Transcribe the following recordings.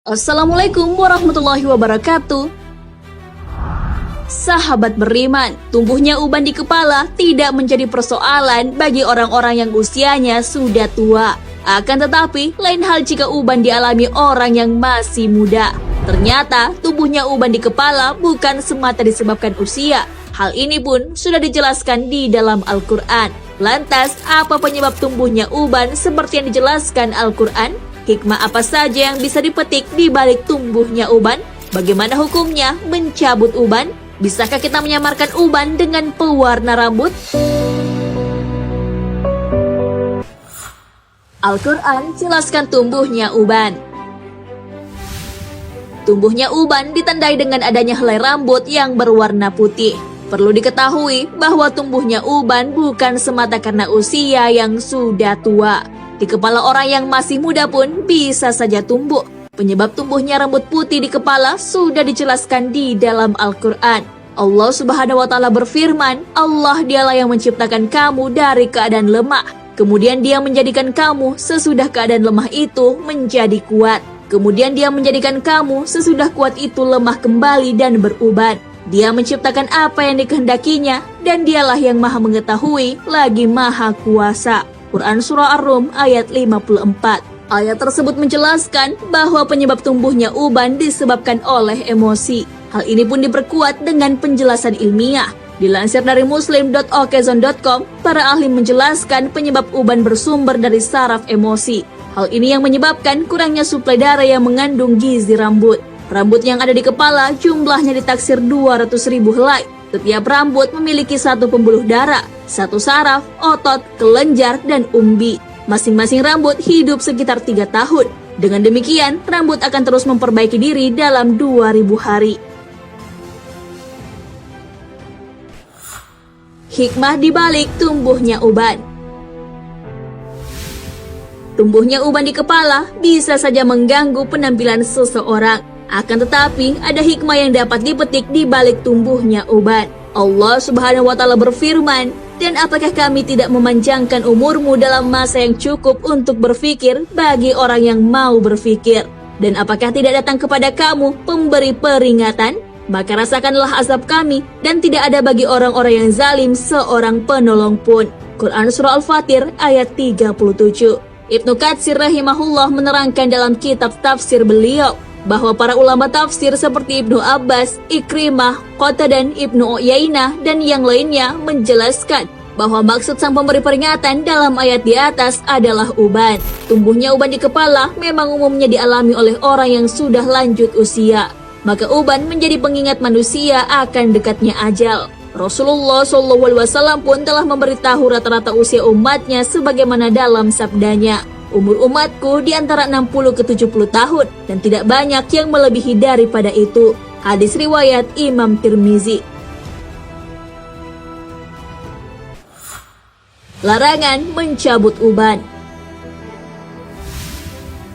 Assalamualaikum warahmatullahi wabarakatuh. Sahabat beriman, tumbuhnya uban di kepala tidak menjadi persoalan bagi orang-orang yang usianya sudah tua. Akan tetapi, lain hal jika uban dialami orang yang masih muda. Ternyata, tumbuhnya uban di kepala bukan semata disebabkan usia. Hal ini pun sudah dijelaskan di dalam Al-Quran. Lantas, apa penyebab tumbuhnya uban seperti yang dijelaskan Al-Quran? Hikmah apa saja yang bisa dipetik di balik tumbuhnya uban? Bagaimana hukumnya mencabut uban? Bisakah kita menyamarkan uban dengan pewarna rambut? Al-Quran jelaskan tumbuhnya uban. Tumbuhnya uban ditandai dengan adanya helai rambut yang berwarna putih. Perlu diketahui bahwa tumbuhnya uban bukan semata karena usia yang sudah tua. Di kepala orang yang masih muda pun bisa saja tumbuh. Penyebab tumbuhnya rambut putih di kepala sudah dijelaskan di dalam Al-Quran. Allah Subhanahu wa Ta'ala berfirman, Allah dialah yang menciptakan kamu dari keadaan lemah. Kemudian Dia menjadikan kamu sesudah keadaan lemah itu menjadi kuat. Kemudian Dia menjadikan kamu sesudah kuat itu lemah kembali dan beruban. Dia menciptakan apa yang dikehendakinya dan Dialah yang maha mengetahui lagi maha kuasa. Quran Surah Ar-Rum ayat 54. Ayat tersebut menjelaskan bahwa penyebab tumbuhnya uban disebabkan oleh emosi. Hal ini pun diperkuat dengan penjelasan ilmiah. Dilansir dari muslim.okezon.com, para ahli menjelaskan penyebab uban bersumber dari saraf emosi. Hal ini yang menyebabkan kurangnya suplai darah yang mengandung gizi rambut. Rambut yang ada di kepala jumlahnya ditaksir 200.000 helai. Setiap rambut memiliki satu pembuluh darah, satu saraf, otot, kelenjar, dan umbi. Masing-masing rambut hidup sekitar 3 tahun. Dengan demikian, rambut akan terus memperbaiki diri dalam 2000 hari. Hikmah dibalik tumbuhnya uban. Tumbuhnya uban di kepala bisa saja mengganggu penampilan seseorang. Akan tetapi, ada hikmah yang dapat dipetik di balik tumbuhnya uban. Allah Subhanahu wa Ta'ala berfirman, dan apakah kami tidak memanjangkan umurmu dalam masa yang cukup untuk berfikir bagi orang yang mau berfikir? Dan apakah tidak datang kepada kamu pemberi peringatan? Maka rasakanlah azab kami, dan tidak ada bagi orang-orang yang zalim seorang penolong pun. Quran Surah Al-Fatir ayat 37. Ibnu Katsir rahimahullah menerangkan dalam kitab tafsir beliau, bahwa para ulama tafsir seperti Ibnu Abbas, Ikrimah, Qatadah, Ibnu Uyainah, dan yang lainnya menjelaskan bahwa maksud sang pemberi peringatan dalam ayat di atas adalah uban. Tumbuhnya uban di kepala memang umumnya dialami oleh orang yang sudah lanjut usia. Maka uban menjadi pengingat manusia akan dekatnya ajal. Rasulullah SAW pun telah memberitahu rata-rata usia umatnya sebagaimana dalam sabdanya, umur umatku di antara 60 ke 70 tahun dan tidak banyak yang melebihi daripada itu. Hadis riwayat Imam Tirmizi. Larangan mencabut uban.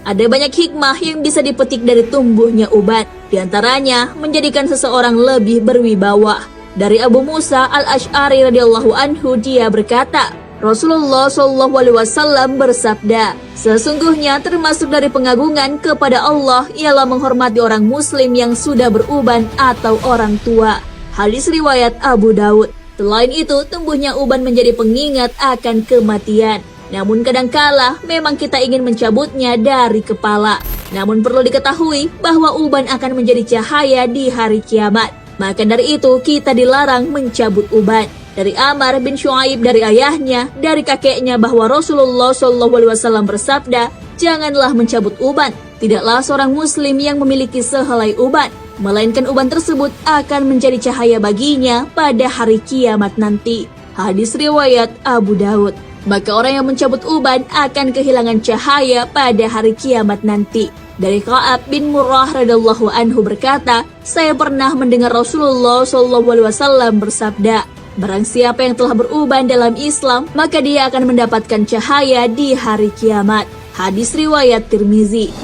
Ada banyak hikmah yang bisa dipetik dari tumbuhnya uban. Di antaranya menjadikan seseorang lebih berwibawa. Dari Abu Musa Al-Asy'ari radhiyallahu anhu, dia berkata, Rasulullah SAW bersabda, sesungguhnya termasuk dari pengagungan kepada Allah ialah menghormati orang muslim yang sudah beruban atau orang tua. Hadis riwayat Abu Daud. Selain itu, tumbuhnya uban menjadi pengingat akan kematian. Namun kadangkala memang kita ingin mencabutnya dari kepala. Namun perlu diketahui bahwa uban akan menjadi cahaya di hari kiamat. Maka dari itu kita dilarang mencabut uban. Dari Amr bin Shu'aib dari ayahnya, dari kakeknya bahwa Rasulullah SAW bersabda, janganlah mencabut uban. Tidaklah seorang muslim yang memiliki sehelai uban, melainkan uban tersebut akan menjadi cahaya baginya pada hari kiamat nanti. Hadis riwayat Abu Daud. Maka orang yang mencabut uban akan kehilangan cahaya pada hari kiamat nanti. Dari Ka'ab bin Murrah radhiyallahu anhu berkata, saya pernah mendengar Rasulullah SAW bersabda, barang siapa yang telah beruban dalam Islam, maka dia akan mendapatkan cahaya di hari kiamat. Hadis riwayat Tirmizi.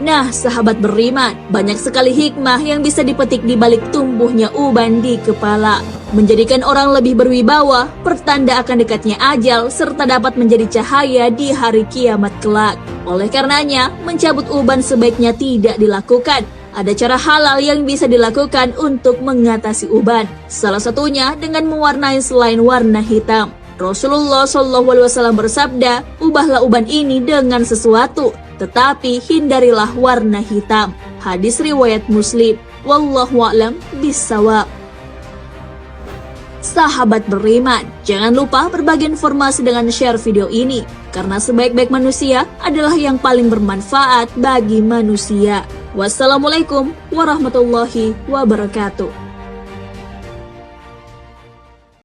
Nah, sahabat beriman, banyak sekali hikmah yang bisa dipetik di balik tumbuhnya uban di kepala. Menjadikan orang lebih berwibawa, pertanda akan dekatnya ajal, serta dapat menjadi cahaya di hari kiamat kelak. Oleh karenanya, mencabut uban sebaiknya tidak dilakukan. Ada cara halal yang bisa dilakukan untuk mengatasi uban. Salah satunya dengan mewarnai selain warna hitam. Rasulullah SAW bersabda, ubahlah uban ini dengan sesuatu, tetapi hindarilah warna hitam. Hadis riwayat Muslim. Wallahu a'lam bishawab. Sahabat beriman, jangan lupa berbagi informasi dengan share video ini, karena sebaik-baik manusia adalah yang paling bermanfaat bagi manusia. Wassalamualaikum warahmatullahi wabarakatuh.